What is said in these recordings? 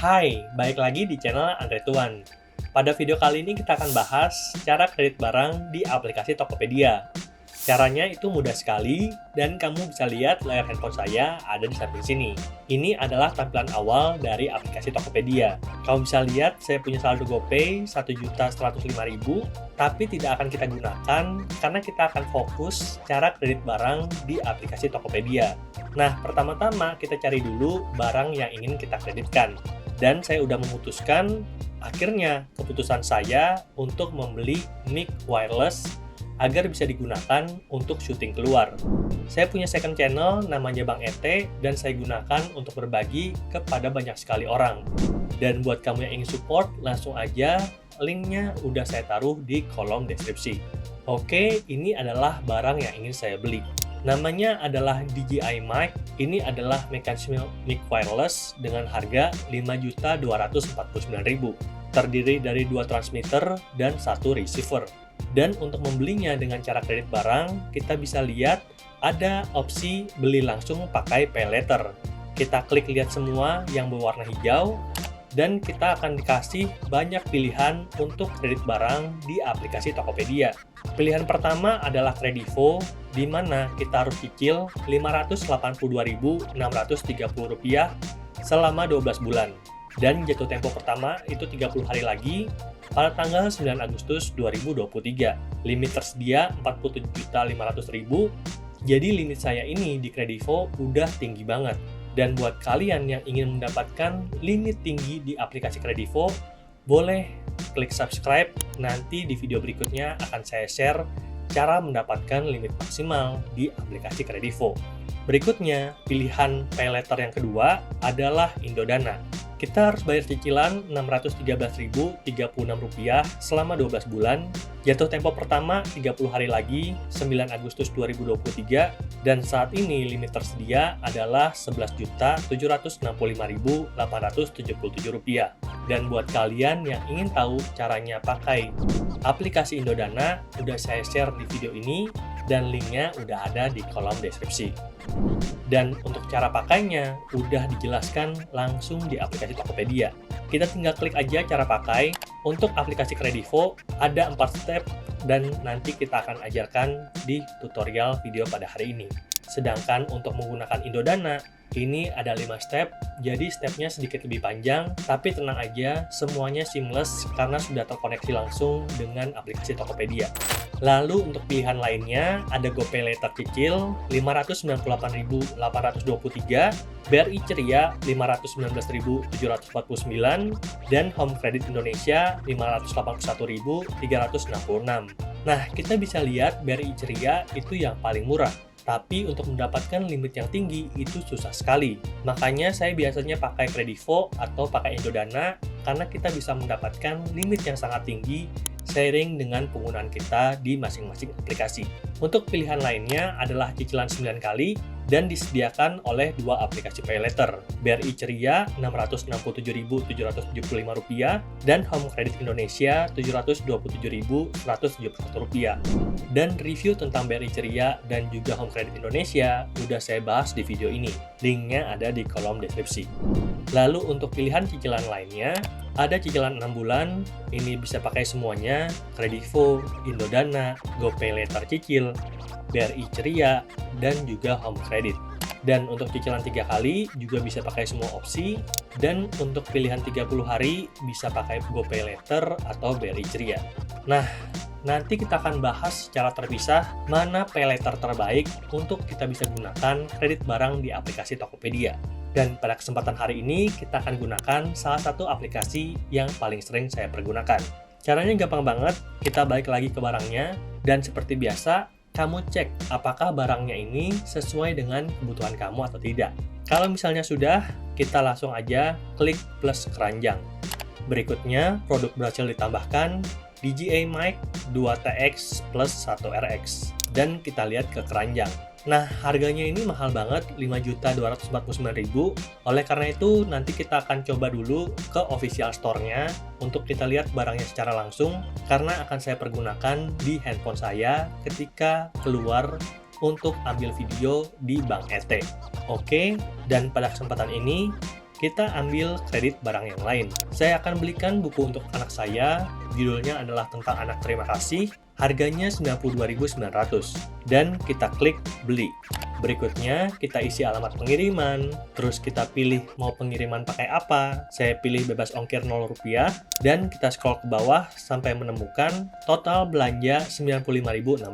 Hai, balik lagi di channel Andre Tuan. Pada video kali ini kita akan bahas cara kredit barang di aplikasi Tokopedia. Caranya itu mudah sekali dan kamu bisa lihat layar handphone saya ada di samping sini. Ini adalah tampilan awal dari aplikasi Tokopedia. Kamu bisa lihat saya punya saldo GoPay 1.105.000, tapi tidak akan kita gunakan karena kita akan fokus cara kredit barang di aplikasi Tokopedia. Nah, pertama-tama kita cari dulu barang yang ingin kita kreditkan. Dan saya udah memutuskan, akhirnya keputusan saya untuk membeli mic wireless agar bisa digunakan untuk syuting keluar. Saya punya second channel namanya Bang ET dan saya gunakan untuk berbagi kepada banyak sekali orang. Dan buat kamu yang ingin support, langsung aja linknya udah saya taruh di kolom deskripsi. Oke, ini adalah barang yang ingin saya beli. Namanya adalah DJI Mic. Ini adalah mekanisme mic wireless dengan harga 5.249.000. Terdiri dari 2 transmitter dan 1 receiver. Dan untuk membelinya dengan cara kredit barang, kita bisa lihat ada opsi beli langsung pakai pay letter. Kita klik lihat semua yang berwarna hijau, dan kita akan dikasih banyak pilihan untuk kredit barang di aplikasi Tokopedia. Pilihan pertama adalah Kredivo, di mana kita harus cicil Rp582.630 selama 12 bulan. Dan jatuh tempo pertama itu 30 hari lagi pada tanggal 9 Agustus 2023. Limit tersedia 47.500.000, jadi limit saya ini di Kredivo udah tinggi banget. Dan buat kalian yang ingin mendapatkan limit tinggi di aplikasi Kredivo, boleh klik subscribe, nanti di video berikutnya akan saya share cara mendapatkan limit maksimal di aplikasi Kredivo. Berikutnya, pilihan pay letter yang kedua adalah Indodana. Kita harus bayar cicilan Rp613.036 selama 12 bulan. Jatuh tempo pertama 30 hari lagi, 9 Agustus 2023, dan saat ini limit tersedia adalah Rp11.665.877. Dan buat kalian yang ingin tahu caranya pakai aplikasi Indodana, udah saya share di video ini, dan linknya udah ada di kolom deskripsi. Dan untuk cara pakainya udah dijelaskan langsung di aplikasi Tokopedia. Kita tinggal klik aja cara pakai. Untuk aplikasi Kredivo ada 4 step dan nanti kita akan ajarkan di tutorial video pada hari ini. Sedangkan untuk menggunakan Indodana, ini ada 5 step, jadi stepnya sedikit lebih panjang, tapi tenang aja, semuanya seamless karena sudah terkoneksi langsung dengan aplikasi Tokopedia. Lalu untuk pilihan lainnya, ada GoPay Later cicil Rp598.823, BRI Ceria Rp519.749, dan Home Credit Indonesia Rp581.366. Nah, kita bisa lihat BRI Ceria itu yang paling murah. Tapi untuk mendapatkan limit yang tinggi itu susah sekali. Makanya saya biasanya pakai Kredivo atau pakai Indodana karena kita bisa mendapatkan limit yang sangat tinggi seiring dengan penggunaan kita di masing-masing aplikasi. Untuk pilihan lainnya adalah cicilan 9 kali dan disediakan oleh 2 aplikasi pay letter, BRI Ceria Rp669.775 dan Home Credit Indonesia Rp727.171. Dan review tentang BRI Ceria dan juga Home Credit Indonesia udah saya bahas di video ini. Linknya ada di kolom deskripsi. Lalu untuk pilihan cicilan lainnya, ada cicilan 6 bulan, ini bisa pakai semuanya, Kredivo, Indodana, GoPay Later cicil, BRI Ceria, dan juga Home Credit. Dan untuk cicilan 3 kali juga bisa pakai semua opsi, dan untuk pilihan 30 hari bisa pakai GoPay Later atau BRI Ceria. Nah, nanti kita akan bahas secara terpisah mana pay letter terbaik untuk kita bisa gunakan kredit barang di aplikasi Tokopedia. Dan pada kesempatan hari ini kita akan gunakan salah satu aplikasi yang paling sering saya pergunakan. Caranya gampang banget, kita balik lagi ke barangnya, dan seperti biasa, kamu cek apakah barangnya ini sesuai dengan kebutuhan kamu atau tidak. Kalau misalnya sudah, kita langsung aja klik plus keranjang. Berikutnya, produk berhasil ditambahkan DJI Mic 2TX plus 1RX. Dan kita lihat ke keranjang. Nah, harganya ini mahal banget, Rp5.249.000. Oleh karena itu, nanti kita akan coba dulu ke official store-nya untuk kita lihat barangnya secara langsung, karena akan saya pergunakan di handphone saya ketika keluar untuk ambil video di Bang ET. Oke, dan pada kesempatan ini, kita ambil kredit barang yang lain. Saya akan belikan buku untuk anak saya, judulnya adalah tentang anak terima kasih, harganya 92.900, dan kita klik beli. Berikutnya, kita isi alamat pengiriman, terus kita pilih mau pengiriman pakai apa. Saya pilih bebas ongkir Rp0, dan kita scroll ke bawah sampai menemukan total belanja 95.600.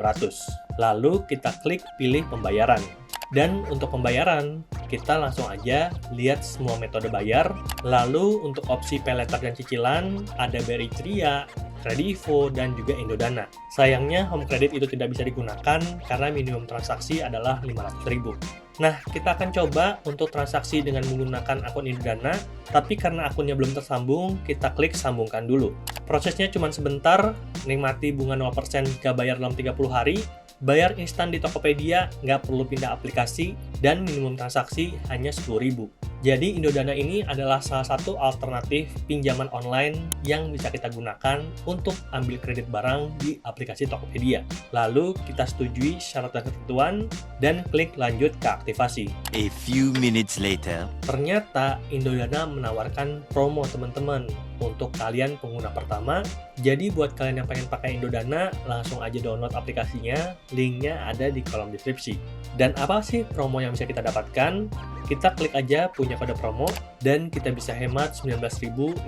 Lalu kita klik pilih pembayaran. Dan untuk pembayaran, kita langsung aja lihat semua metode bayar. Lalu untuk opsi pay later dan cicilan, ada BRI Ceria, Kredivo, dan juga Indodana. Sayangnya home credit itu tidak bisa digunakan karena minimum transaksi adalah 500.000. Nah, kita akan coba untuk transaksi dengan menggunakan akun Indodana, tapi karena akunnya belum tersambung, kita klik sambungkan dulu. Prosesnya cuma sebentar, nikmati bunga 0% jika bayar dalam 30 hari, bayar instan di Tokopedia, nggak perlu pindah aplikasi, dan minimum transaksi hanya 10.000. Jadi Indodana ini adalah salah satu alternatif pinjaman online yang bisa kita gunakan untuk ambil kredit barang di aplikasi Tokopedia. Lalu kita setujui syarat dan ketentuan dan klik lanjut ke aktivasi. A few minutes later. Ternyata Indodana menawarkan promo teman-teman untuk kalian pengguna pertama. Jadi buat kalian yang pengen pakai Indodana, langsung aja download aplikasinya, linknya ada di kolom deskripsi. Dan apa sih promo yang bisa kita dapatkan? Kita klik aja punya kode promo, dan kita bisa hemat 19.510,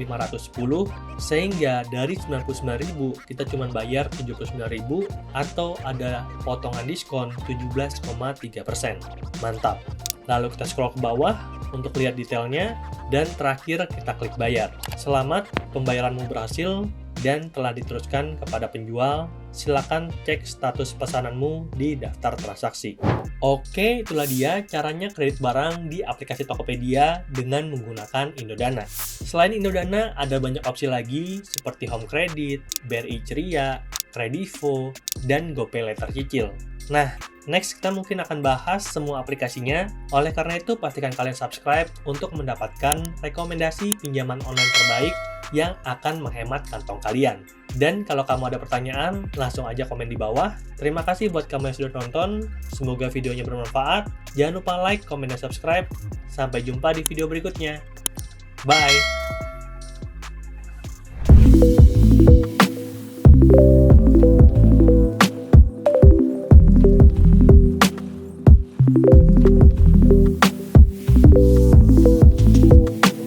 sehingga dari 99.000 kita cuma bayar 79.000 atau ada potongan diskon 17,3%. Mantap! Lalu kita scroll ke bawah untuk lihat detailnya, dan terakhir kita klik bayar. Selamat, pembayaranmu berhasil dan telah diteruskan kepada penjual. Silakan cek status pesananmu di daftar transaksi. Oke, itulah dia caranya kredit barang di aplikasi Tokopedia dengan menggunakan Indodana. Selain Indodana, ada banyak opsi lagi seperti Home Credit, BRI Ceria, Kredivo, dan GoPay Later Cicil. Nah, next kita mungkin akan bahas semua aplikasinya. Oleh karena itu, pastikan kalian subscribe untuk mendapatkan rekomendasi pinjaman online terbaik yang akan menghemat kantong kalian. Dan kalau kamu ada pertanyaan, langsung aja komen di bawah. Terima kasih buat kamu yang sudah nonton. Semoga videonya bermanfaat. Jangan lupa like, komen, dan subscribe. Sampai jumpa di video berikutnya. Bye!